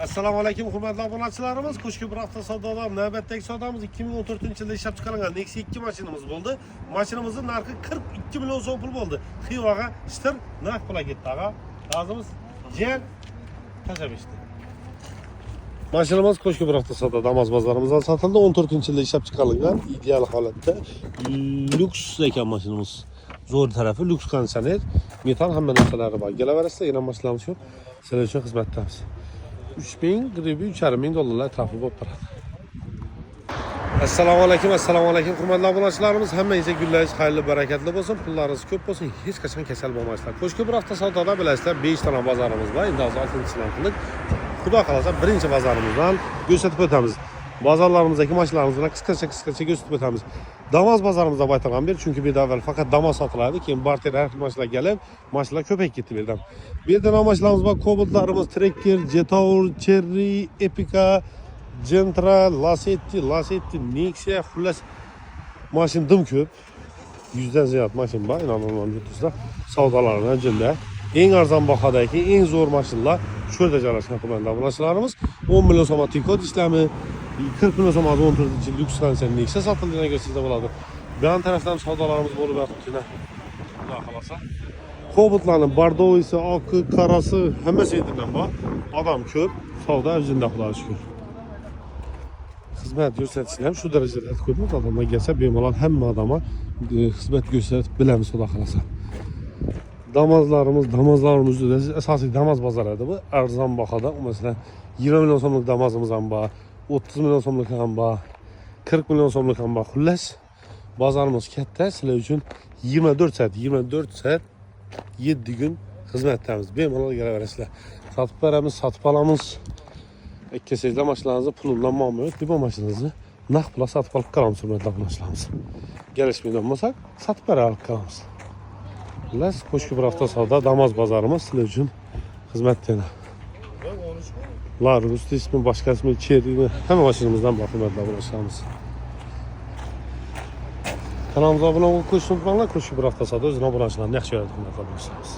Assalomu alaykum hurmatli obunachilarimiz. Qo'shki bir hafta savdolar navbatdagi savdomiz 2014-yilda ishlab chiqarilgan Nexia 2 mashinamiz bo'ldi. Mashinamizning narxi 42 million so'm pul bo'ldi. Xivaga shitir narx pula ketdi ag'a. Lazimiz yer tashabishdi. Mashinamiz qo'shki bir hafta savdo Damas bozorimizdan sotildi. 14-yilda ishlab chiqarilgan ideal holatda lyuks ekan mashinamiz. Zo'r tarafi lyuks konditsioner, metal hamma narsalari bor. Kelaverasizlar, yana mashinamiz shu. Sizlar uchun xizmatdamiz. 3000 gribi 3,5 dollarlar atrofi bo'lib turadi. Assalomu alaykum hurmatli obunachilarimiz. Hammangizga kunlaringiz xayrli, barakatli bo'lsin, pullaringiz ko'p bo'lsin, hech qachon kasal bo'lmaysizlar. Qo'shki bir hafta savdoda bilasizlar, 5 ta bozorimiz bor. Endi hozir 6-chidan qildik. Xudo xolasa birinchi bozorimizdan ko'rsatib o'tamiz. Bozorlarimizdagi mashinalarimizni qisqacha ko'rsatib o'tamiz. Damas bozorimizda baytargan bir, chunki bu yerda avval faqat Damas sotiladi, keyin barter har xil mashinalar kelib, mashinalar ko'payib ketdi bu yerdan. Bu yerda mashinlarimiz bor, Cobalt'larimiz, Tracker, Jetour, Cherry, Epica, Gentra, Lacetti, Nexia, xullas mashina dim ko'p. 100 dan ziyod mashina bor, inanılmaz yutuslar. Savdolardan jilla. Eng arzon bahodagi, eng zo'r mashinalar shu yerda joylashgan hurmatli obunachilarimiz. 10 million so'm tikot ishlami, 40 million so'm 14-yil lyuks konditsioner Nexia sotilgan ko'rsatib bo'ladi. Bu yon tarafdan savdolarimiz bo'lib yotibdi. Xudo xolasa. Cobalt'larning bordoisi, oqi, qarasi hammasi yerdan bor. Odam ko'p, savdo o'zida xudoga shukr. Xizmat ko'rsatishni ham shu darajada ko'pmi odamlar kelsa, bemalol hamma odamga xizmat ko'rsatib bilamiz xudo xolasa. Damazlarimiz asosiy Damas bozori edi bu. Arzon bahoda, masalan, 20 million so'mlik Damasimiz ham bor, 30 million so'mlik ham bor, 40 million so'mlik ham bor. Xullas, bozorimiz katta, sizlar uchun 24 soat 7 kun xizmatdamiz. Bemalol kelaverasizlar. Sotib olamiz. Ikkisizlar mashinalaringizni pulundan muammo yo'q. Bu mashinangizni naqd pulga sotib olib qolamiz, hurmatli obunachilarimiz. Kelishmaydigan bo'lsak, sotib olib qolamiz. Xullas, qo'shki bir hafta savdo Damas bozorimiz sizlar uchun xizmatda. Larus ismi, boshqa ismi, Cherry, hamma mashinamizdan bor, hurmatli obunachilarimiz. Kanalimizga obuna bo'lishni unutmanglar. Qo'shki bir hafta savdo o'zini obunachilarni yaxshi ko'radi, hurmatli obunachilarimiz.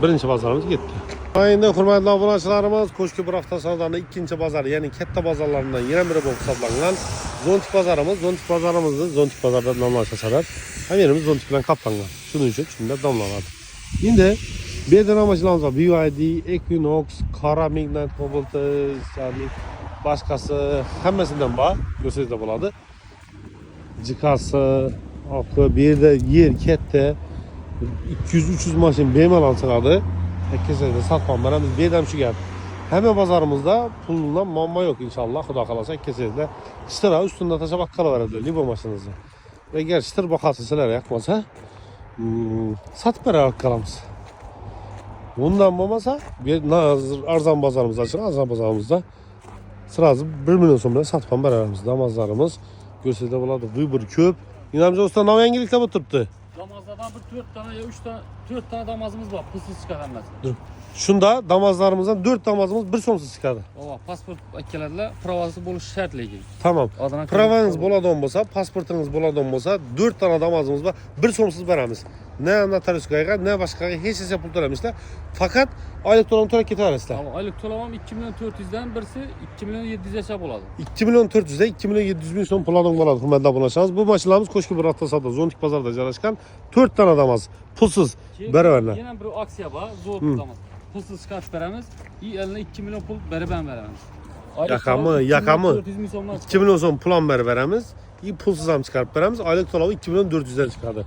Birinchi bozorimiz ketdi. Endi hurmatli obunachilarimiz, qo'shki bir hafta savdoning ikkinchi bozori, ya'ni katta bozorlardan yana biri bo'lib hisoblangan Zontik bozorimiz. Zontik bozorimizni Zontik bozorda nomlash sabab hammamiz Zontik bilan qoplangan. Shuning uchun shunda nomlanadi. Endi bu yerda mashinalarimiz bor. BYD, Equinox, Qora Magnite, Cobalt, ya'ni boshqasi hammasidan bor. Ko'rsangizlar bo'ladi. Jikasi, oqi, bu yerda yer katta. 200-300 mashina bemalol chiqadi. Ikkisini sotib beramiz. Bu yerda ham shu gap. Hamma bozorimizda puldan muammo yo'q inshaalloh. Xudo xolasa ikkisini shitira ustunda tashlab qolaveradi libo mashinangizni. Agar shitir bahasi sizlarga yoqmasa, sotib berib qolamiz. Bundan bo'lmasa, arzon bozorimizda chiqadi. Arzon bozorimizda sirazi 1 million so'm bilan sotib beramiz. Damazlarimiz ko'rsatib bo'ladi. Vibur ko'p. Inamja usta nov yangiliklar bo'lib turibdi. Damazlardan bir 4 tane ya 3 tane 4 tane damazımız var. Pulsuz çıkaranlar. Shunda damazlarimizdan 4 damazimiz 1 so'msiz chiqadi. Pasport keladilar, pravasi bo'lishi shart lekin. Tamam. Pravangiz bo'ladigan bo'lsa, pasportingiz bo'ladigan bo'lsa, 4 ta damazimiz bor, 1 so'msiz beramiz. Ne notariuskaga, ne boshqaga hech narsa pul to'lamaysiz. Faqat oylik to'lam to'lab ketaverasizlar. Oylik to'lamam 2 million 400 dan birisi 2 million 700 gacha bo'ladi. 2 million 400 dan 2 million 700 ming so'm pul oladigan bo'ladi, hurmatli obunachilarimiz. Bu mashinalarimiz qo'shki bir hafta savdo Zontik bozorida joylashgan 4 ta damaz pulsiz beraverlar. Yana bir aksiya bor, zo'r damaz. Pulsuz chiqarib beramiz. Eline 2 million pul berib beramiz. Yaqami 2 million so'm pul ham berib beramiz. Pulsiz ham chiqarib beramiz. Oylik to'lovi 2 million 400 dan chiqadi.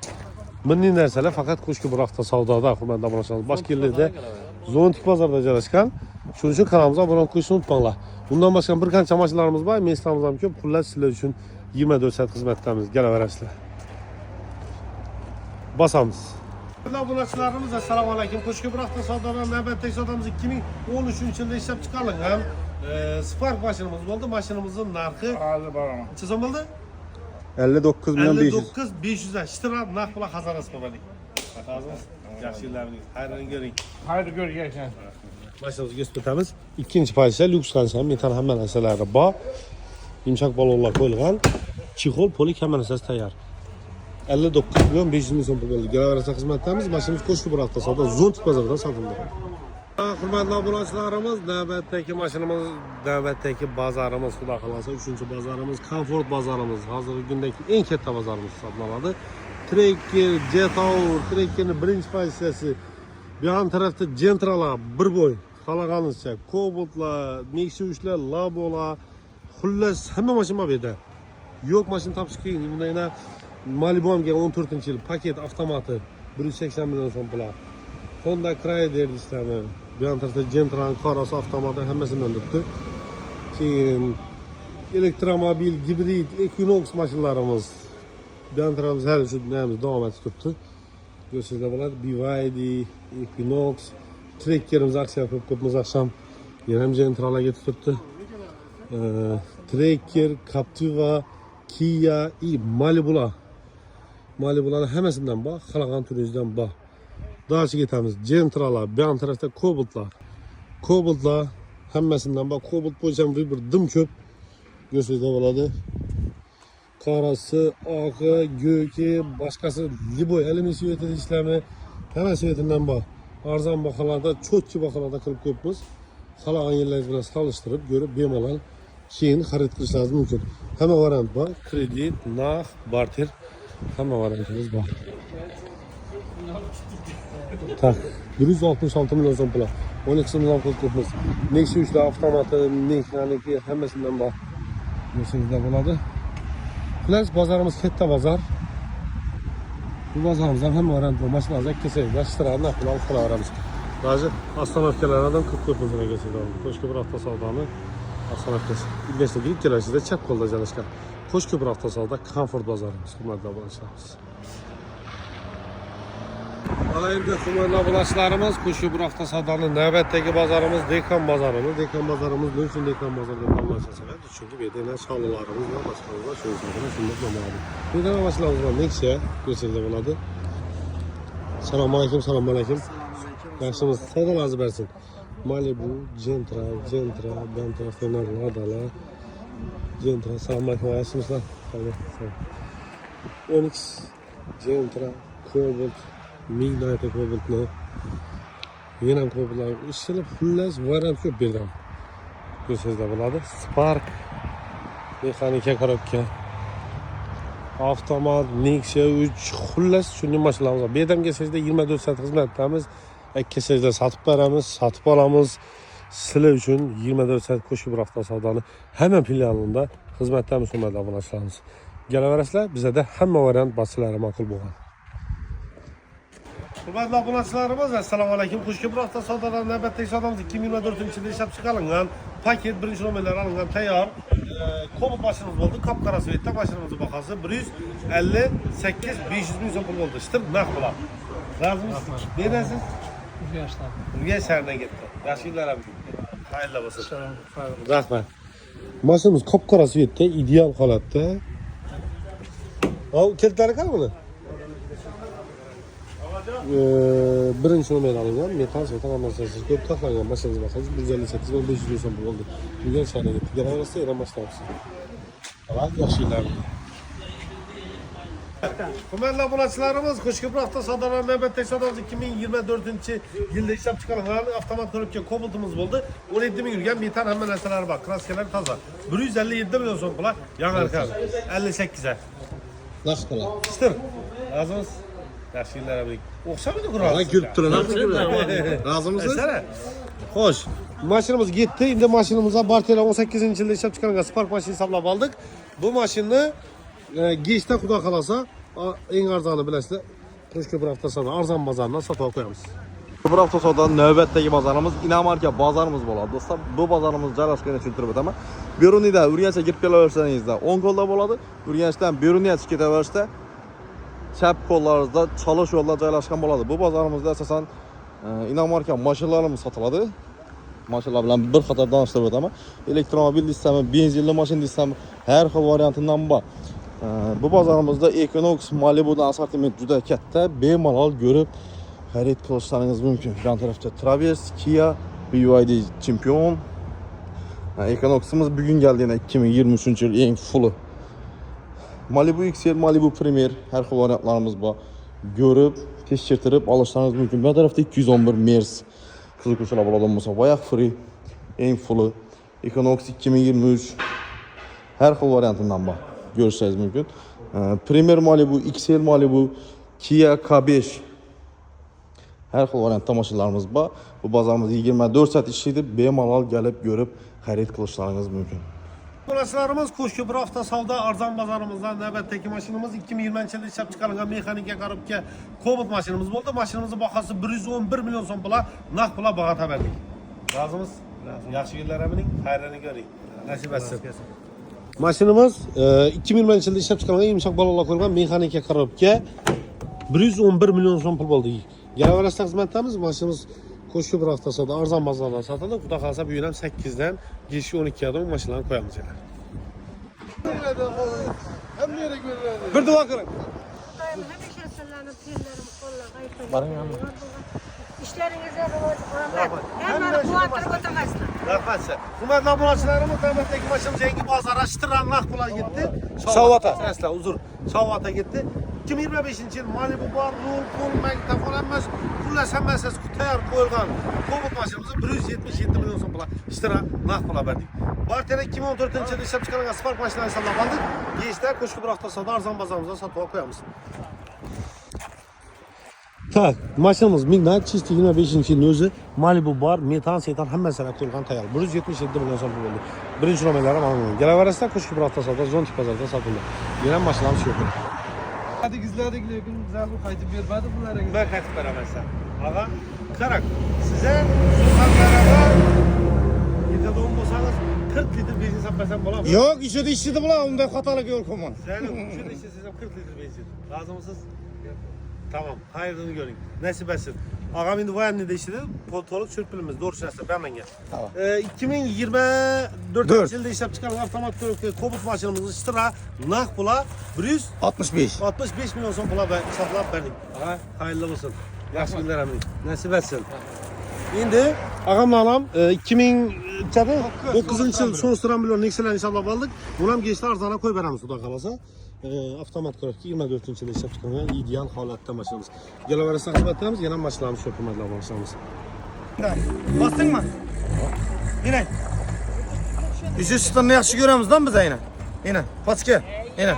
Bunday narsalar faqat qo'shki bir hafta savdoda, hurmatli obunachilarimiz. Boshqa yerlarda Zontik bozorida joylashgan. Shuning uchun kanalimizga obuna bo'lishni unutmanglar. Bundan boshqa bir qancha mashinalarimiz bor, meslarimiz ham ko'p. Xullas sizlar uchun 24 soat xizmatdamiz. Kelaverasizlar. Bosamiz. Obunachilarimiz, assalomu alaykum. Qo'shki bir hafta savdodan navbatdagi savdomiz 2013-yilda ishlab chiqarilgan Spark mashinamiz bo'ldi. Mashinamizning narxi necha so'm bo'ldi? 59 milyon 500. 59 500 shitira naqd pul xazanasi qildik. Rahmat. Yaxshi yillarning xayrini ko'ring. Haydi ko'rgaysan. Mashinamizni ko'rsatamiz. Ikkinchi pozitsiya lyuks konditsioner, metal hamma narsalari bor. Yumshoq balonlar qo'yilgan. Chexol, polik hamma narsasi tayyor. 59 milyon 500 ming so'm bo'ldi. Kelaverasa xizmatdamiz. Mashinamiz qo'shni bir hafta savdo Zontik bozoridan sotildi. hurmatli obunachilarimiz, navbatdagi bozorimiz, xudo xolasa 3-bozorimiz, Comfort bozorimiz. Hozirgi kundagi eng katta bozorimiz hisoblanadi. Trekker, Jetour, Trekkerning birinchi pozitsiyasi. Bu yon tarafda Gentralar bir bo'y, xohlaganingizcha, Cobaltlar, Nexus'lar, Labo'lar, xullas hamma mashina bu yerda. Yo'q mashina topish qiyin. Bunda yana Malibu ham 14-yil paket avtomati 180 million so'm pul. Honda Craider ishlarni, bu yon tarafda Gentraning Coros avtomati hammasini o'ndiribdi. Keyin elektromobil, gibrid, Equinox mashinlarimiz. Bu yon tarafimiz hali shu namiz davom etib turibdi. Görürsünüzler bo'ladi. BYD, Equinox, Trekkerimiz aksiya ko'p akşam. Yana ham Gentralarga turibdi. Trekker, Captiva, Kia, Malibular. Malibularning hammasidan bor, xalaqan turingizdan bor. Daha ketamiz. Gentralar, bu yon tarafda Cobaltlar hammasidan bor. Cobalt bo'yicha bir dim ko'p. Görürsünüzler bo'ladi. Qarasi, oqi, go'ki, boshqasi liboy alyumin ishlarni hammasi yetidan bor. Arzon baholarda, cho'tki baholarda qilib ko'pmiz. Xalaqan yerlaringiz bilan solishtirib, ko'rib bemalol keyin xarid qilishingiz mumkin. Hamma variant bor. Kredit, naqd, barter hamma variantimiz bor. Tak, 166 million so'm pul. 12 million pul ko'pmiz. Nexus'lar avtomati, mexaniki hammasidan bor. Bo'lsangizlar bo'ladi. Biz bozorimiz katta bozor. Bu bozorimizdan hamma variant bor. Mashinalar kelsangiz, ishtirani qilib qilaveramiz. Hozir ostanovkalardan 44 million keladi. Qo'shko'pir avtosavdoni ostanovkasi. Ilgashda kelasizda chap qo'lda joylashgan. Qo'shko'pir avtosavdo Comfort bozorimiz. Hurmatli obunachilarimiz. Mana endi hurmatli obunachilarimiz, Qo'shko'pir avtosavdoning navbatdagi bozorimiz Dekon bozorimiz. Dekon bozorimiz nima uchun Dekon bozor deb nomlashadi? Chunki bu yerda shog'illarimiz va boshqalar shunday nomlanadi. Bu yerda mashinalarimiz bor, Nexia ko'rsangizlar bo'ladi. Assalomu alaykum, assalomu alaykum. Yaxshimiz, savdolarni bersin. Malibu, Gentra, Ladalar, Gentra, assalomu alaykum, yaxshimisizlar? Onyx, Gentra, Cobalt, Midnight Cobalt'ni yana ham Cobalt'lar ishlar xullas variant ko'p berdim. Ko'rsangizlar bo'ladi. Spark, mexanika korobka, avtomat, Nexia 3 xullas shunday mashinalarimiz bor. Bu yerdan kelsangizda 24 soat xizmatdamiz. Kelsangizda sotib beramiz, sotib olamiz. Sizlar uchun 24 soat Qo'shko'pir avtosavdoni hamma filialida xizmatdamiz, hurmatli obunachilarimiz. Kelaverasizlar, bizda hamma variant basilari ma'qul bo'lgan. Hurmatli obunachilarimiz, assalomu alaykum. Qo'shko'pir avtosavdolarining navbatdagi savdomiz 2024-yilda ishlab chiqarilgan paket birinchi nomerlar olingan tayyor Cobalt mashinamiz bo'ldi. Qop-qora svetda mashinamizning bahosi 158 500 ming so'm pul bo'ldi. Ishtir naqd bilan. Razimsiz? Nedasiz? Urganch shahridan ketdi. Yaxshi yillar ham ketdi. Xayrli bo'lsin. Rahmat. Mashinamiz qop-qora svetda, ideal holatda. Keltirlar ekan birinchi nomer olingan, metal svetan narsasiz ko'p taxlangan mashinamiz bor. 158 500 ming so'm bo'ldi. Bugun shahriga kelganingizda yana mashina olasiz. Avval yaxshi yillar. Hurmatli obunachilarimiz, Qo'shko'pir avtosavdolarining navbatdagi savdomiz 2024-yilda ishlab chiqarilgan avtomat korobka Cobalt'imiz bo'ldi. 17 ming yurgan metal hamma narsalari bor. Kraskalari toza. 157 million so'm pul. Yangi arka 58 ga. Naqd pul. Ishtir. Razimiz. Yaxshi yillar bilik. O'xshamadi qurol. Ha, ko'rib turibman. Razimisiz? Xo'sh, mashinamiz ketdi. Endi mashinamizga Bartela 18-yilda ishlab chiqarilgan Spark mashina hisoblab oldik. Bu mashinani Gechda xudo xolasa eng arzoni bilasizlar. Qo'shko'pir avtosavdo arzon bozoridan sotib qo'yamiz. Qo'shko'pir avtosavdoning navbatdagi bozorimiz inomarka bozorimiz bo'ladi. Do'stlar, bu bozorimiz joylashganini tushuntirib o'taman. Beruniyda Urganchga kirib kelaversangizda 10 qo'lda bo'ladi. Urganchdan Beruniyaga chiqib ketaverishda chap qo'llaringizda chalish yo'llar joylashgan bo'ladi. Bu bozorimizda asosan inomarka mashinalarimiz sotiladi. Mashinalar bilan bir qator tanishtirib o'taman. Elektromobil deysizmi, benzinli mashina deysizmi, har xil variantidan bor. Bu bozorimizda Equinox, Malibu'dan assortiment juda katta, bemalol ko'rib xarid qilishlaringiz mumkin. Yon tarafda Traverse, Kia, BYD Champion. Equinox'imiz bugun kelgan 2023-yil eng fulli. Malibu XL, Malibu Premier har xil variantlarimiz bor. Ko'rib, tekshirtirib olishlaringiz mumkin. Bu tarafda 211 Merz. Kızıl kurşuna boladan olsa bayaq free, en fullu, Equinox 2023 her xil variantından bax görürsəniz mümkün. Premier Malibu, XL Malibu, Kia K5 her xil variantda maşınlarımız var. Bu bazarımız 24 saat işlidir. Bemalal gəlib görüb xərid qilishlarınız mümkün. Burasılarımız Koşköprü hafta savda arzan bazarımızdan növbətdəki maşınımız 2020-ci ildə işləb çıxarılan mexanika qarabka Kobalt maşınımız oldu. Maşınımızın baxası 111 milyon son pula, nağd pula bağa verdik. Razımız? Yaxşı günlər əminin, xeyirlərini görək. Nəsib etsin. Maşınımız 2020-ci ildə işləb çıxarılan yumuşaq balolla qoyulğan mexanika qarabka 111 milyon son pul oldu. Gələ xidmətlərimiz maşınımız Koşköprü hafta savda arzan bazarda satılır. Bu da qalsa bu günəm 8-dən girişi 12-yə adam maşınlarını qoyamayacaqlar. Bir dua qırın. Həmişə sənlərin pirlərim qolla qayıtır. İşlərinizə rəvat. Həmləri quatırıb otaqasınlar. Rəhmət sizə. Hörmətli abunəçilərimiz, növbətdəki maşınımız Cengi bazara Ştıranlaq pula getdi. Savata. Səslə, uzur. Savata getdi. 2025-ci il Malibu bar, rul, pul, məktəfon, əmməs, pulləs, əmməsəs, təyar qoyulğan Kobalt maşınımızı 177 milyon son pula Ştıranlaq pula verdik. Bartiyada 2014-cü ildə işləb çıxarılan Spark maşınları hesabla aldıq. Gençlər Koşköprü hafta savda arzan bazarımıza satığa qoyamız. Tak, maşınımız Midnight çisti 25-ci ilin özü Malibu bar, metan, setan, həmmə sənət qoyulğan təyar. 177 milyon son pul oldu. Birinci nömrələrə alınır. Gələ Koşköprü hafta savda Zontik bazarda satılır. Gələn maşınlarımız yoxdur. Hadi gizledik lekin güzel bu kaydı vermedi bunlara. Ben katıp veremezsem. Ağa, Karak, size Sultan beraber gece doğum olsanız 40 litre benzin satmasam bulamam. Yok, işe işledi bula, onda hatalık yok aman. Senin şu da işte size 40 litre benzin. Lazım mısınız? Tamam, hayırlını görün. Nasip etsin. Ağam indi vayanlı da işledi. Poltoluk çırpılımız. Doğru şahsen ben gel. Tamam. 2024 yılında işlep çıkan avtomat Kobalt maşınımızı Ştıra, nağd pula 65. 65 milyon son pula saxlab verdik. Ağa, hayırlı olsun. Yaxşı günlər əmin. Nəsib etsin. İndi ağamla anam 2009-cu il son sıra milyon Nexel'ə inşallah aldık. Bunam geçti arzana koy verəmiz o da qalasa. Avtomat qıraqki 24-cü ildə işləb çıxan ideal halətdə maşınımız. Gələ verəsə xidmətlərimiz, yenə maşınlarımız çox hörmətli maşınlarımız. Bastın mı? Yine. Yüzü sütunu yaxşı görəmiz lan bize yine. Yine. Paske. Yine.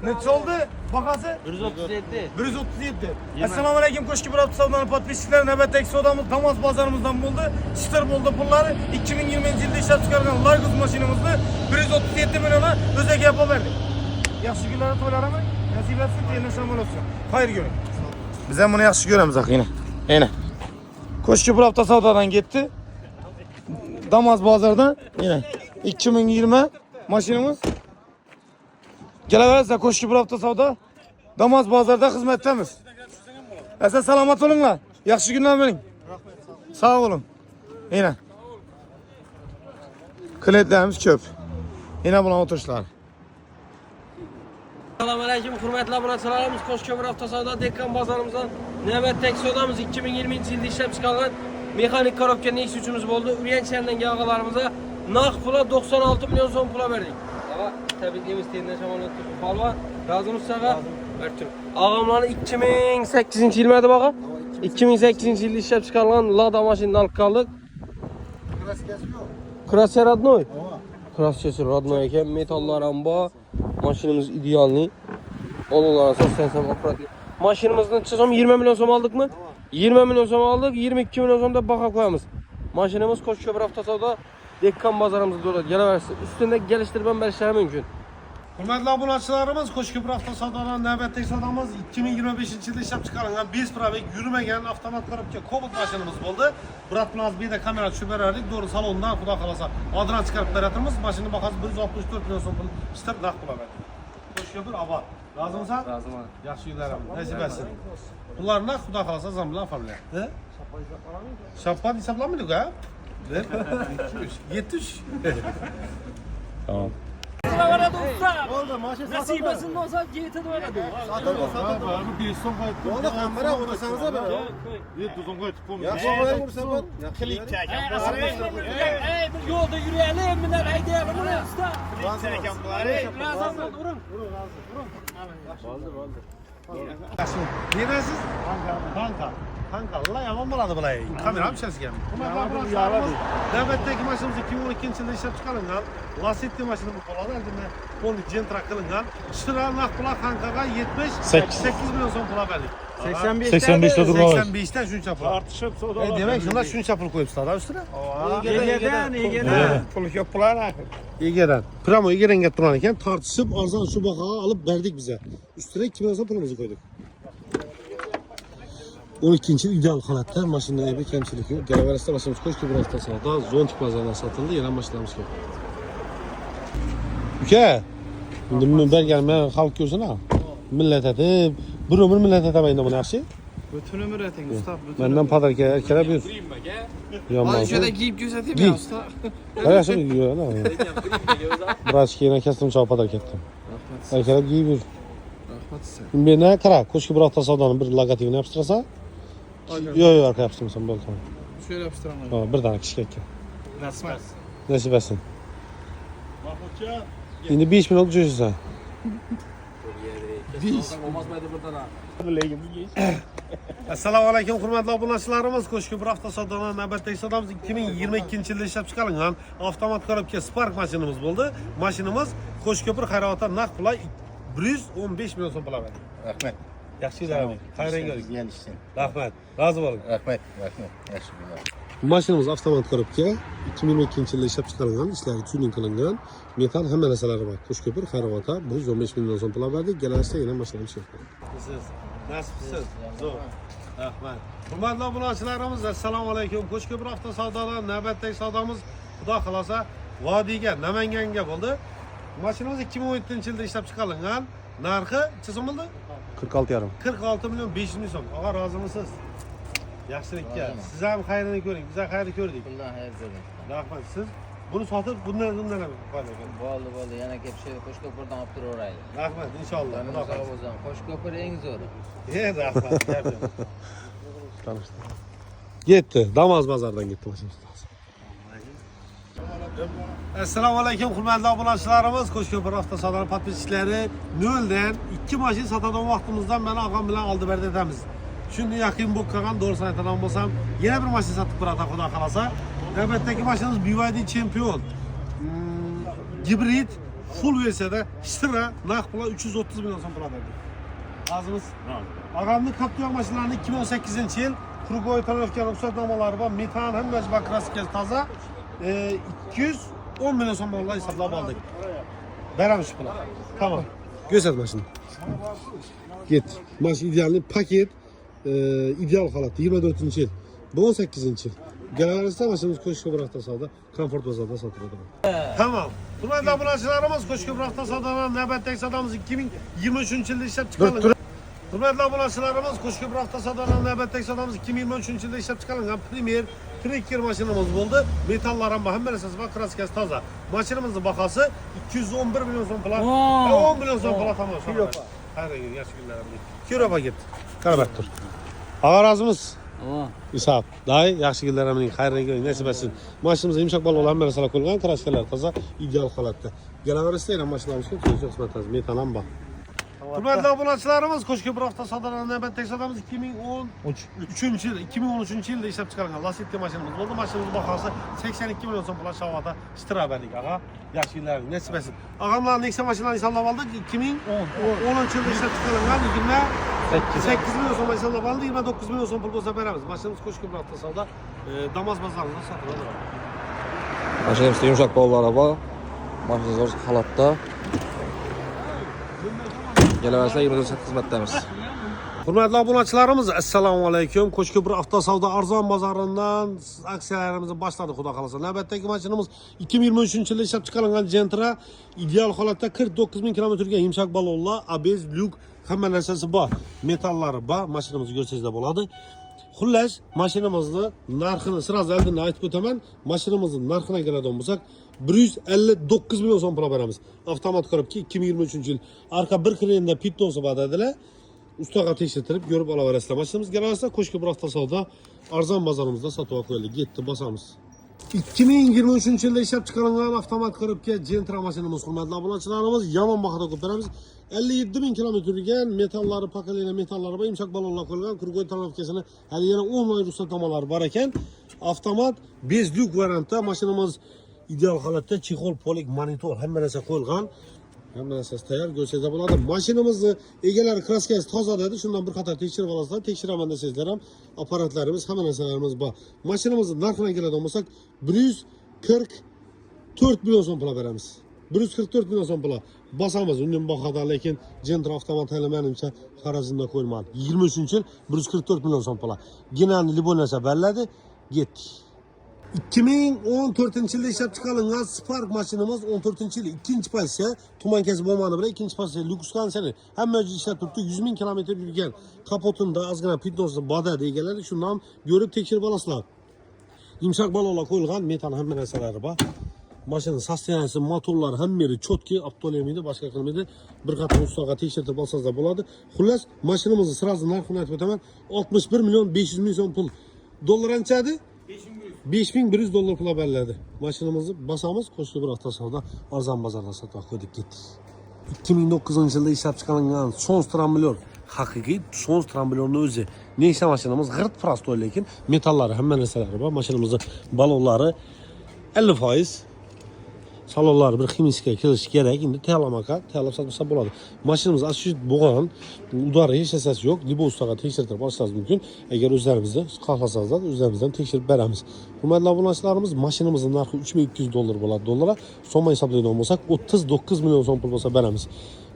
Ne oldu? Bakası? 137. 137. Esselamu Aleyküm Koşköprü hafta savdanın patpisçiler nöbetteki sodamız Damas pazarımızdan buldu. Çıtır buldu pulları. 2020-ci ildə işləb çıxarılan Largus maşinimizi 137 milyona özək yapa verdik. Yaxşı günləri toylarımı nasip etsin, teyinə şamal olsun. Hayır görün. Bizden bunu yaxşı görəmiz axı yine. Yine. Koşköprü hafta savdadan gitti. Damas bazardan yine. 2020 maşinimiz. Geleverse Koşköprü hafta savda. Damas bazarda hizmettemiz. Esen selamat olun la. Yaxşı günler verin. Sağ olun. Yine. Klientlerimiz köp. Yine buna oturuşlar. Selamünaleyküm hürmetli abonatçılarımız Koşköprü hafta savda Dekkan bazarımızdan növbətdəki sodamız 2020-ci ildə işləb çıxarılan mexanik korobkanın ilk üçümüz oldu. Üryen şəhərindəki ağalarımıza nağd pula 96 milyon son pula verdik. Ağa təbrikliyimiz teyinə şamal ötdük. Balva razımız sağa. Örtün. Ağamların 2008-ci ilmədi baxa. 2008-ci ildə işləb çıxarılan Lada maşinini alıb qaldıq. Krasiya Radnoy. Krasiyası Radnoy ekan, metallar amba. Maşinimiz idealni. Onlarla əsas sensəm operativ. Maşinimizdən çıxsam 20 milyon som aldık mı? 20 milyon som aldık, 22 milyon som da baxa koyamız. Maşinimiz Koşköprü hafta savda Dekkan bazarımızda orada gələversin. Üstündə gəlişdirmən bəlkə mümkün. Hörmətli abunəçilərimiz, Koşköprü hafta savdadan növbətdəki sodamız 2025-ci ildə işləb çıxarılan 5 probek yürüməyən avtomat korobka Kobalt maşınımız oldu. Murat Naz bir də kamera şübhə verdik. Doğru salondan xuda qalasa adına çıxarıb bərətimiz. Maşının baxası 164 milyon son pul istəb nağd pula verdik. Koşköprü ava. Razımsan? Razımam. Yaxşı günlər əmin. Nəsib etsin. Bunlar nağd xuda qalasa zamla familya. Hə? Şapad hesablamıyorduk ha? 73. Tamam. Oldu maşin Nasibəsində olsa geytə də oynadı. Oldu kamera otursanıza böyle. Yaxşı olayım vursan ben. Klik çek. Bir yolda yürüyelim, minər həydiyelim bunu usta. Razım oldu, vurun. Neresiz? Kanka. kanka Allah yaman buladı bulay. Kameram ses geldi. Növbetdeki maşinimiz 2012 yılında işlep çıkarılgan. Lasetti maşinimiz buladı. Eldinde onu Gentra kılıngan. Çıra nak pula kankaga 78 milyon son pula verdik. 85'te durma var. 85'ten şunca pul. Artışıp soda. Demek şunda şunca pul koyup sada üstüne. İG'den. Pul yok pular. İG'den. Pramo İG'den getiren iken tartışıp arzan şu bakağı alıp verdik bize. Üstüne 2 milyon son pulumuzu koyduk. 12. yıl ideal halatlar maşinler evi kemçilik yok. Gelevereste başımız koş ki bir hafta sonra Zontik pazarına satıldı. Yenen maşinlerimiz yok. Ülke. Şimdi ben gelmeye halk görsün ha. Millet edip, bir ömür millet edemeyin de bunu her şey. Bütün ömür etin usta. Benden padar erkele bir. Yanmaz. Şöyle giyip göstereyim Giy. ya usta. Öyle şey giyiyor ne? Biraz kiyine kestim çağ padar kettim. Erkele giy bir. Bir ne kara? Koş ki bir hafta savdanın bir logotifini yapıştırırsa. Yok arka yapıştırmışsın böyle tamam. Şöyle yapıştıran var. Tamam bir tane kişi gekki. Nasmaz. Nasip etsin. Şimdi 5 milyon cüzsen. Olmaz mıydı buradan ha? Assalamu alaykum hurmatli obunachilarimiz. Ko'shki bir hafta savdodan navbatdagi savdomiz 2022 yilda ishlab chiqarilgan avtomat korobka Spark mashinamiz bo'ldi. Mashinamiz Qo'shko'pir Xayrovotda naqd pulay 115 million so'm pul berdi. Rahmat. Yaxshi ishlar. Xayrang bo'lsin. Gelişsin. Rahmat. Rozi bo'ling. Rahmat. Rahmat. Yaxshi bo'ladi. Mashinamiz avtomat korobka 2022 yilda ishlab chiqarilgan, ishlari tuning qilingan, metal hamma narsalari bor. Qo'shko'pir Xayrovotda 115 million so'm pul berdi. Kelasi yana mashinamiz chiqdi. Siz nasibsiz. Zo'r. Rahmat. Hurmatli obunachilarimiz, assalomu alaykum. Qo'shko'pir avto savdolar navbatdagi savdomiz Xudo xolosa Vodiyga, Namanganga bo'ldi. Mashinamiz 2017-yilda ishlab chiqarilgan. Narxi necha so'm bo'ldi? 46,5. 46 milyon 500 ming so'm. Og'a rozimisiz? Yaxshilikka. Siz ham xayrini ko'ring. Biz ham xayrini ko'rdik. Bundan hayır dedim. Rahmat. Siz bunu sotib bundan foyda ko'ring. Bo'ldi. Yana kelib shu Qo'shko'pirdan olib turib o'raylik. Rahmat, inshaalloh. Xudo Sog' xohlasa. bo'lsin. Qo'shko'pir eng zo'ri. Rahmat. Gitti. Damoz bozordan gitti mashinamiz. Assalomu alaykum hurmatli obunachilarimiz. Qo'shko'pir avtosavdo podpischiklari 0 dan 2 mashin sotadigan vaqtimizdan meni og'am bilan oldi berdi etamiz. Shunday yaqin bo'lib qolgan, to'g'risini aytadigan bo'lsam, yana bir mashin sotib beradi Xudo xolasa. Navbatdagi mashinamiz BYD Champion. Gibrid full versiyada Shira naqd pul 330 million so'm pul berdi. Rozimiz? Og'amning Captiva mashinalarini 2018-yil Krugoy tarafgan ruxsatnomalari bor, metan hammasi bor, kraskasi toza. 210 milyon so'm bo'lgan hisoblab oldik. Beramiz shu pulni. Tamam. Ko'rsat mashina. Get. Mashina idealni paket ideal holatda 24-yil. Bu 18-yil. Galeriyada mashinamiz Qo'shko'pir avtosavdo komfort bozorida sotiladi. Tamam. Hurmatli obunachilarimiz, Qo'shko'pir avtosavdodan navbatdagi savdomiz 2023-yilda ishlab chiqarilgan. Hurmatli obunachilarimiz, Qo'shko'pir avtosavdodan navbatdagi savdomiz 2023-yilda ishlab chiqarilgan Premier Tracker mashinamiz bo'ldi. Metallar ham hamma narsasi bor, kraskasi toza. Mashinamizning bahosi 211 million so'm pul. 10 million so'm pul tamom. Xayrga yaxshi kunlarga. Kiroba ketdi. Qarabat tur. Og'a rozimiz? Hisob. Day, yaxshi kunlarga xayrga nasib etsin. Mashinamiz yumshoq bol hamma narsalar qo'yilgan, kraskalar toza, ideal holatda. Galaverista ham mashinamiz ko'p, xizmat metal ham bor. Hurmatli obunachilarimiz, Qo'shko'pir avtosavdodan navbatdagi savdomiz 2013-yilda ishlab chiqarilgan Lasetti mashinamiz bo'ldi. Mashinamiz bahosi 82 million so'm pul Shavotda Shira berdik. Og'a, yaxshi kunlar nasib etsin. Og'amlar Nexia mashinalarini hisoblab oldik. 2010-yilda ishlab chiqarilgan 28 million so'm hisoblab oldik. 29 million so'm pul bo'lsa beramiz. Mashinamiz Qo'shko'pir avtosavdo Damas bozorida sotiladi. Mashinamizda yumshoq pollari bor. Mashina zo'r holatda. Gelaversa 28 xizmatdamiz. Hurmatli obunachilarimiz, assalomu alaykum. Qo'shko'pir avtosavdo arzon bozoridan aksiyalarimizni boshladik xudo xolasa. Navbatdagi mashinamiz 2023-yilda ishlab chiqarilgan Gentra ideal holatda 49 ming kilometrga yumshoq balonlar, ABS, lyuk hamma narsasi bor. Metallari bor. Mashinamizni ko'rsangizlar bo'ladi. Xullas, mashinamizni narxini siraz oldin aytib o'taman. Mashinamizning narxiga keladigan bo'lsak, 159 million so'm pul beramiz. Avtomat korobka 2023-yil. Arqa bir krenda pitnosi bor dedilar. Ustaga tekshirtirib ko'rib olaverasizlar. Mashinamiz galeriyasida Qo'shko'pir avtosavdo arzon bozorimizda sotib qo'yildi. Getdi bosamiz. 2023 yılda işlep çıkarılan avtomat korupke Gentra maşinimiz hürmetli abonatçılarımız yaman bakıda ko'taramiz. 57.000 kilometre yürüyen metalları pakalina metalları var yumuşak balonla koyulgan kurgoy tanafkesini hali yana 10 ay ruhsatnamaları var eken avtomat bezlük variantda maşinimiz ideal holatda chexol polik monitor hamma narsa qo'yilgan. Hamma narsasi tayyor ko'rsangiz bo'ladi. Mashinamizni egalari kraskasi toza dedi. Shundan bir qator tekshirib olasizlar. Tekshiraman desangizlar ham apparatlarimiz, hamma narsalarimiz bor. Mashinamizni narxiga keladigan bo'lsak 144 million so'm pul beramiz. 144 million so'm pul bosamiz undan bahada, lekin Gentra avtomat hali menimcha xarazinda qo'yilmadi. 23-yil 144 million so'm pul. Ginani libon narsa beriladi, ketdik. 2014 yılda işlep çıkarılan Spark maşinimiz 14 yıl ikinci pozitsiya tuman kesip olmadı bile ikinci pozitsiya Lukus'tan seni hem mevcut işlep tuttu 100.000 kilometre yürüyen kapotunda azgına pitnosunda bada deygeleri şundan görüp tekşirip alasılar. Yumuşak balola koyulgan metal hem meneseleri var. Maşının sastiyanesi, motorlar hem biri çotki, aptolemiydi, başka kılmıydı. Bir katın ustağa tekşirtip alsanız da buladı. Hullas maşinimizin sırasını narkını etip ötemen 61 milyon 500 milyon pul. Dolar ançaydı? 5100 dolar pula belirledi. Maşinimizi basamız koştu bir hafta sonra arzan bazarda satmak koyduk gittik. 2009 yılda işlep çıkarılan son trambolör hakiki son trambolörün özü. Neyse maşinimiz gırt prasto lekin metalları hemen neseleri var. Maşinimizin balonları 50%. Salonlar bir kimyasika kilish kerak. Endi tayyorlamaka, tayyorlab satmasa bo'ladi. Mashinamiz aslida bo'lgan, udari hech narsasi yo'q. Libo ustaga tekshirtirib olishingiz mumkin. Agar o'zlaringizni xohlasangizlar, o'zlarimizdan tekshirib beramiz. Hurmatli obunachilarimiz, mashinamizning narxi 3200 dollar bo'ladi. Dollar so'mma hisoblaydigan bo'lsak 39 million so'm pul bo'lsa beramiz.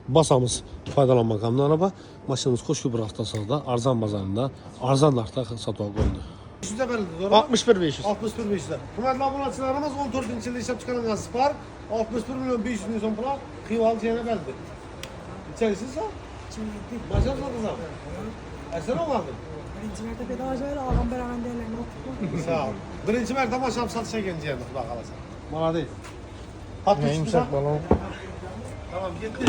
Basamiz. Foydalanmak hamda mashinamiz qo'shib bir hafta sonida arzon bozorida, arzon narxda sotib olindi. 500'e verildi doğru. 61 500. 61 500'e. Hürmetli abonatçılarımız 14. yılda işlep çıkarılan Spark 61 milyon 500 milyon son pula kıyvalı cihane verildi. İçerisi sağ? Başar satın sağ. Eser olmadı. Birinci mertebe daha şöyle ağam beraber derler. Sağ ol. Birinci mertebe aşağım satışa gelince yani kulak alasın. Bana değil. Hat düştü sağ. Tamam gitti.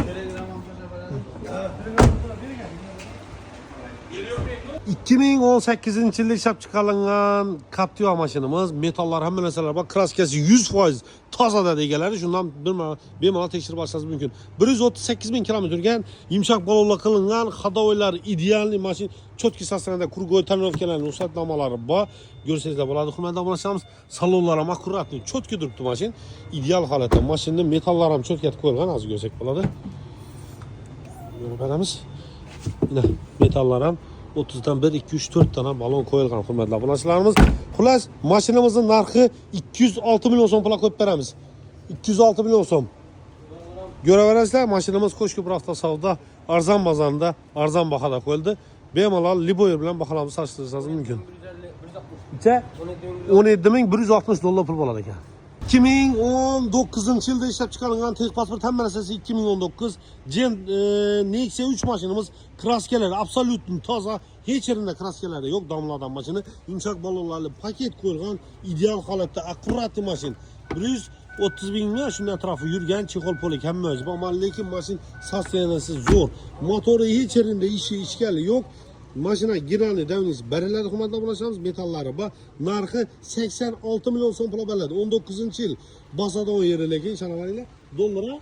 2018 yılda işlep çıkarılan Captiva maşinimiz metallar hem meseleler bak kraskesi 100% taza da degeleri şundan bir mala tekşirip başlaması mümkün. 138.000 kilometre yürüyen yumuşak balolla kılıngan hadaoylar ideal maşin çotki saslarında kurgoy tanrofkelerin ruhsatnamaları var. Görseniz de buladı. Hürmetli abonatçılarımız salonlara makuratlı çotki duruptu maşin. İdeal halette maşinin metallar hem çotki etki koyulgan az görsek buladı. Görüp yine metallar hem 30'dan 1, 2, 3, 4 tane balon koyulgan hürmetli abonatçılarımız. Xullas maşinamızın narxı 206 milyon so'm pula qo'yib beramiz. 206 milyon so'm. Göreverasizlar, maşinamiz qo'shki bir hafta savdo arzon bozorida, arzon bahada qo'yildi. Bemalol Liboyer bilan baholarni solishtirishingiz mumkin. 17.160 dollar pul bo'ladi ekan. 2019 yılda işlep çıkarılan tek pasport hem meselesi 2019 Nexia 3 maşinimiz kraskeleri absolut taza hiç yerinde kraskeleri yok damladan maşını yumuşak balonlarla paket koyulgan ideal halatta akkurat maşin 130.000 lira şunun etrafı yürüyen çekol polik hem mevcut ama lekin maşin sasyanesi zor motoru hiç yerinde işgali yok. Maşına girani deviniz berilerde hürmetli bulaşamız metalları var. Narxı 86 milyon so'm pula beriladi. 19 yıl basada o yeri lekin şanavarıyla dolara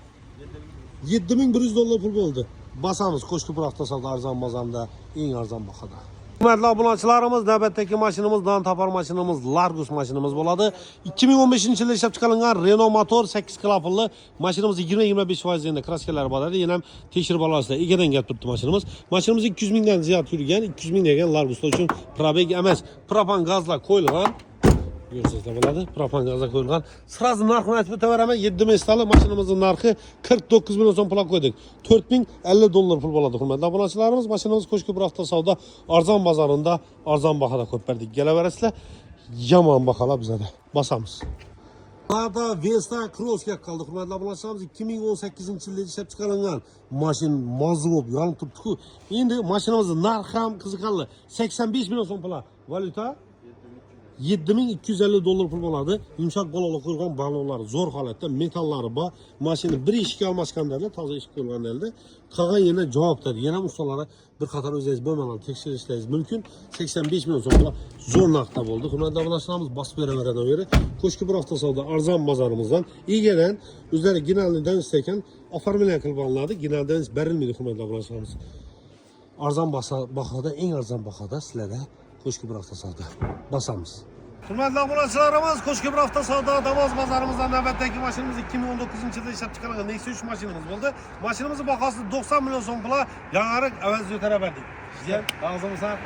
7100 dolar pul bo'ldi. Basamiz qo'shki bir hafta savdo arzon bozorida eng arzon bahada. Hürmetli abonatçılarımız navbatdagi mashinamiz dan tapar mashinamiz Largus mashinamiz bo'ladi. 2015 yilda ishlab chiqarilgan Renault motor 8 klapli mashinamiz 20-25% endi kraskalari bor edi. Yana ham tekshirib olasizlar. Egadan gap turibdi mashinamiz. Mashinamiz 200 mingdan ziyod yurgan, 200 ming degan Larguslar uchun probeg emas, propan gazlar qo'yilgan. Görsizler bo'ladi. Propan gazga qo'yilgan. Sразу narxini aytib o'taveraman. 7 mestali mashinamizning narxi 49 million so'm pul qo'ydik. 4050 dollar pul bo'ladi. Hurmatli obunachilarimiz, mashinamiz qo'shki bir hafta savdo arzon bozorida arzon bahada qo'yib berdik. Kelaverasizlar. Yomon baholar bizda. Basamiz. Lada Vesta Cross'ga qoldi. Hurmatli obunachilarimiz 2018 yilda ishlab chiqarilgan mashin mazlub yonib turibdi-ku. Endi mashinamizning narxi ham qiziqarli. 85 million so'm pul. Valyuta 7250 dollar pul bo'ladi. Yumshoq baloqli qo'yilgan balonlar zo'r holatda, metallari bor. Mashina bir eshik almashganda, toza eshik qo'yilganda qolgan yana javob beradi. Yana ustalari bir qator o'zingiz bo'lmagan tekshirishlaringiz mumkin. 85 million so'mga zo'r narxda bo'ldi. Hurmatli obunachilarimiz, bosib beraveradi beri. Qo'shki bir hafta savdo arzon bozorimizdan egadan o'zlari ginalnidan istagan oformilgan qilib olinadi. Ginaldan berilmaydi hurmatli obunachilarimiz. Arzon bahada, eng arzon bahada sizlarda qo'shki bir hafta savdo basamiz. Hurmatli obunachilarimiz, qo'shki bir hafta savdo Damas bozorimizdan navbatdagi mashinamiz 2019-yilda ishlab chiqarilgan Nexia 3 mashinamiz bo'ldi. Mashinamizning bahosi 90 million so'm pula, yangilik avaz o'taraverdik. Sizlar og'zimizdan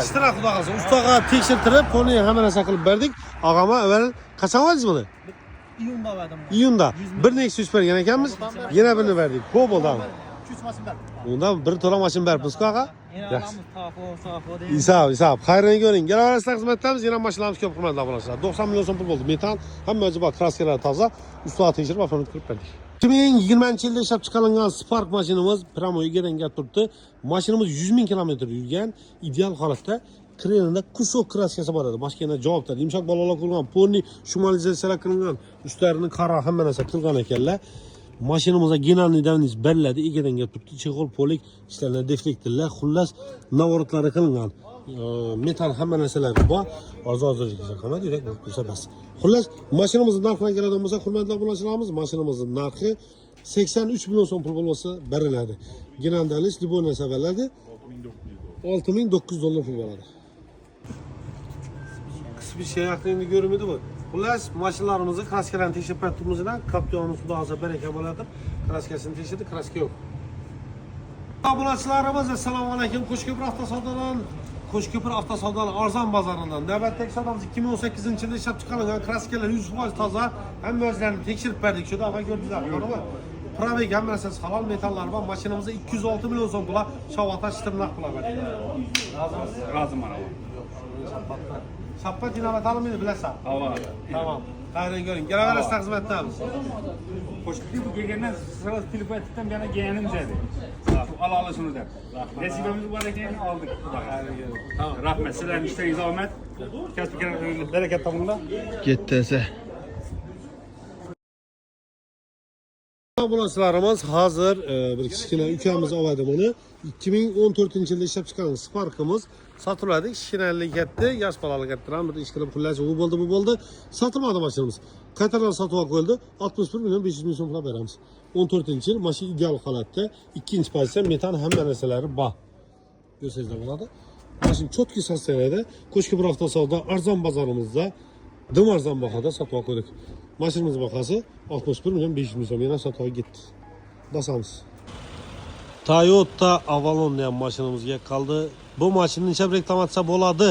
Ishtira xudo qalsa, ustaga tekshirtirib, pulni hamma narsa qilib berdik. Og'ama avval qachon oldingiz buni? İyunda verdim. Iyunda bir Nexia 3 bergan ekanmiz, yana birini berdik. Ko'p bo'ldimi? 200 masin verdim. Unda bir to'la mashina beribsiz qaqa? Yine alamız tafo değil. Hisob. Xayrini ko'ring. Gelaverasizlar xizmatdamiz. Yana mashinalarimiz ko'p hurmatli obunachilar. 90 million so'm pul bo'ldi. Metan, hamma joyi bor, kraskalar toza. Ustiga tekshirib, avtomobil kirib berdik. 2020-yilda ishlab chiqarilgan Spark mashinamiz Pramoygadan gap turibdi. Mashinamiz 100 ming kilometr yurgan, ideal holatda. Krenida kusok kraskasi bor edi. Boshqa yana javob berdi. Yumshoq balolar qo'yilgan, ponni shumalizatsiya qilingan, ustlarini qaro hamma narsa qilgan ekanlar. Mashinamizga genalnidanimiz beriladi, egadan gap turibdi. Chexol polik ishlarlar, deflektlar, xullas navorotlari qilingan. Metal hamma narsalar bor. Ozoz-ozozga qilmadi, yurak bo'lsa bas. Xullas mashinamizning narxidan keladigan bo'lsa, hurmatli obunachilarimiz, mashinamizning narxi 83 million so'm pul bo'lsa beriladi. Genaldalis liboy narsa beriladi. 6900 dollar pul bo'ladi. Qismi shayaqligini ko'rmadi bu. Xullas mashinalarimizni kraskalarini tekshirib turibmizdan, kapyonni xudo olsa baraka bo'ladi. Kraskasini tekshirdi, kraska yo'q. Obunachilarimiz, assalomu alaykum. Qo'shko'pir avtosavdodan, Qo'shko'pir avtosavdolar arzon bozoridan navbatdagi savdomiz 2018-yilda ishlab chiqarilgan kraskalar 100% toza, hamma o'zlarini tekshirib berdik. Shu dafa ko'rdingizlar, to'g'rimi? Pravik hamma narsasi halol metallari bor. Mashinamizda 206 million so'm pula shavata shtirnaq pula berdik. Razım ana. Sappa dinamatalamaydi bilasan. Tamam. Xayrını ko'ring. Gelaverasizlar xizmatdamiz. Qo'shib bu kelgandan sirasi telefon etdim, yana genim dedi. Al şunu der. Nasibimiz var ekan aldık. Tamam. Rahmet. Sizlarning ishlaringiz omat. Kasbga barakat topinglar. Ketdese. Obunachilarimiz hozir bir kichkina ukamiz oladi buni. 2014-yilda ishlab chiqqan Sparkimiz sotiladi. Kichkinalik katta, yosh bolalik katta, bir ish qilib pullash u bo'ldi. Sotilmadi mashinamiz. Qaytadan sotib olib qo'yildi. 61 million 500 ming so'm pul beramiz. 14-yil mashina ideal holatda, ikkinchi pozitsiya, metan hamma narsalari bor. Ko'rsangizlar bo'ladi. Mashina chotki sostoyanida, qo'shki bir hafta savdo arzon bozorimizda dim arzon bahada sotib olib qo'ydik. Mashinamiz bahosi 61 million 500 ming so'm yana sotib olib ketdi. Basamiz. Toyota Avalon degan mashinamizga qoldi. Bu mashinani nechap reklamatsiya bo'ladi?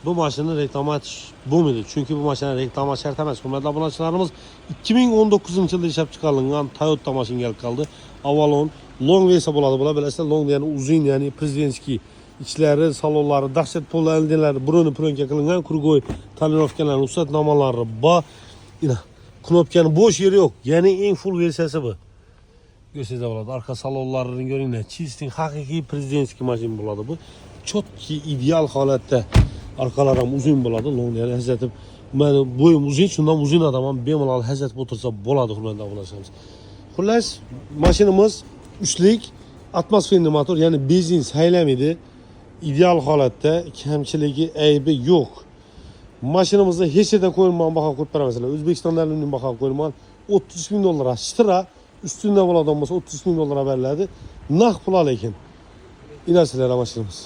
Bu mashinani reklamatsiya bo'lmaydi. Chunki bu mashina reklama shart emas. Hurmatli obunachilarimiz, 2019-yilda ishlab chiqarilgan Toyota mashinaga qoldi. Avalon long versa bo'ladi. Bular bilasizlar, long degani uzun, ya'ni prezidentskiy. İçləri, salonları, dahşat pollarları, burun pronka qilingan, krugoy tonirovkalar, ruxsatnomalari bor. Ina knopkanın boş yeri yo'q. Ya'ni eng full versiyasi bu. Ko'rsangizlar bo'ladi. Arka salonlarini ko'ringlar. Chisting haqiqiy prezidentskiy mashina bo'ladi bu. Chotki ideal holatda. Arkalar ham uzun bo'ladi. Long degani hazratib, men bo'yim uzun, shundan uzun odamam bemalol hazratib o'tirsa bo'ladi, hurmatli obunachilarimiz. Xullas, mashinamiz uchlik atmosferli motor, ya'ni benzin saylamaydi. İdeal holatda, kamchiligi, aybi yo'q. Mashinamizda hech yerda qo'yilmagan baho qo'yib beramiz. O'zbekistonda alyumin baho qo'yilgan 33 ming dollar shtira, ustunda bo'ladigan bo'lsa 33 ming dollar beriladi. Naq pul lekin. Inasilar mashinamiz.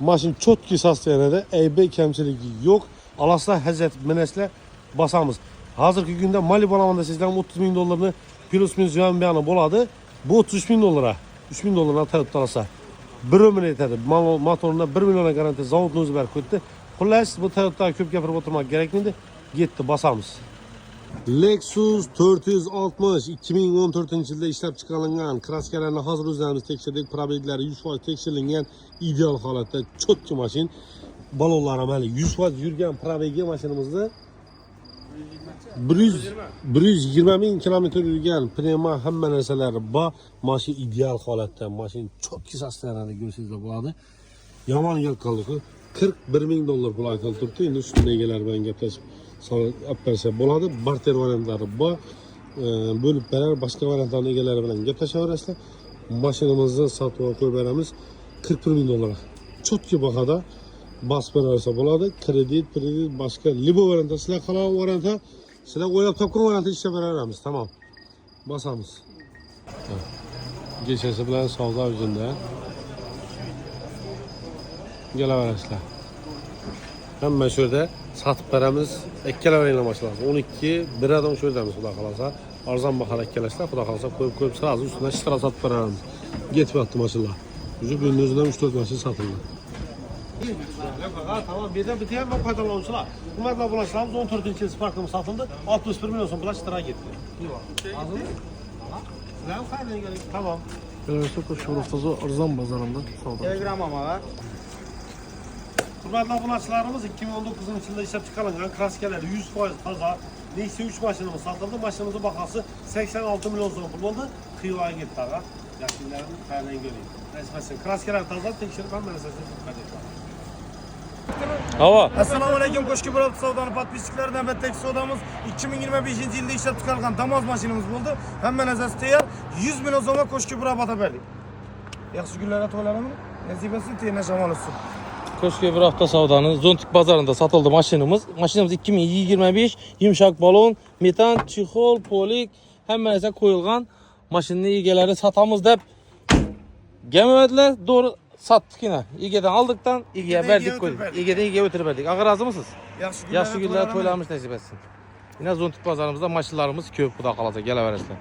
Mashina chotki sostoyanida, aybi, kamchiligi yo'q. Alaslar hazrat minaslar basamiz. Hozirgi kunda Mali bo'lamanda sizlar 30 ming dollarni plus minus yonbiyani bo'ladi. Bu 33 ming dollar. 3 ming dollardan Toyota olsa. Bir ömür yetadi. Motoruna 1 million garanti zavodni o'zi berib qo'ydi. Xullas, bu Toyota ko'p gapirib o'tirmak kerakmidi? Yetdi, basamiz. Lexus 460 2014-yilda ishlab chiqarilgan, kraskalarni hozir o'zlarimiz tekshirdik, probeglari 100% tekshirilgan, ideal holatda chotki mashin. Balonlar ham hali 100% yurgan probegi mashinamizda 120 ming kilometr yurgan, pnevma hamma narsalari bor. Mashina ideal holatda, mashina chotki sostoyanida ko'rsangizlar bo'ladi. Yaman yalqanlığı 41 bin dollar pul aytılıb turibdi. Endi üstünde egeler bilan gaplashib olib bersa bo'ladi. Barter variantlari bor. Bo'lib berar, boshqa variantlarning egalari bilan gaplashaverasizlar. Mashinamizni sotib olib qo'yib beramiz 41 bin dollar. Chotki bahada bas berarsa bo'ladi. Kredit, boshqa libo variantda sizlar qalay variantda sizlar o'ylab topgan variantda ishlab beramiz. Tamam. Basamiz. Geçesi bilan savdo o'zida. Gelaverasizlar. Hamma shu yerda sotib beramiz. Ikkalaringlar mashinalar. 12 bir adam shu yerdamiz, xudo xolasa. Arzon bahada ikkalasizlar, xudo xolasa qo'yib sразу ustidan ishtira sotib beramiz. Yetyapti mashinalar. Уже gündüzden 3-4 mashina sotildi. Tamam, bir de bitiren ben paydalanmışlar. Bunlarla bulaşlarımız 14. Spark'ımız satıldı. 61 milyon son bulaş tıra gitti. Hazır mı? Tamam. Belarusda Qo'shki Buroftasi arzon bozorida savdo. Telegram ama var. Hurmatli obunachilarimiz 2019 yilda ishlab chiqarilgan kraskalar 100% toza. Nexia 3 mashinamiz sotildi. Mashinamizning bahosi 86 million so'm pul bo'ldi. Xiyoga ketdi ag'a. Yaxshilarini qayerdan ko'ring. Rasman kraskalar toza, tekshirib ham narsasini tutadi. Hava. Assalomu alaykum Qo'shki Buroftasi savdoni podpischiklari, navbatdagi savdomiz 2025-yilda ishlab chiqarilgan Damas mashinamiz bo'ldi. Hamma narsasi tayyor. 100 million so'mga Qo'shki Buroftga berdik. Yaxshi kunlar to'ylarimi? Nasibasi tiyana shamol olsun. Qo'shki Buroftda savdoning Zontik bozorida sotildi mashinamiz. Mashinamiz 2025 yumshoq balon, metan, chexol, polik hamma narsa qo'yilgan. Mashinaning egalari sotamiz deb gamadilar, doğru sattık yine. İge'den aldıktan İge'ye verdik koyduk. İge'den İge'ye ötürü verdik. Ağa razı mısınız? Yaxşı günler toylamış nasip etsin. Yine Zontik pazarımızda maşınlarımız köp bu da kalacak. Gel everesler.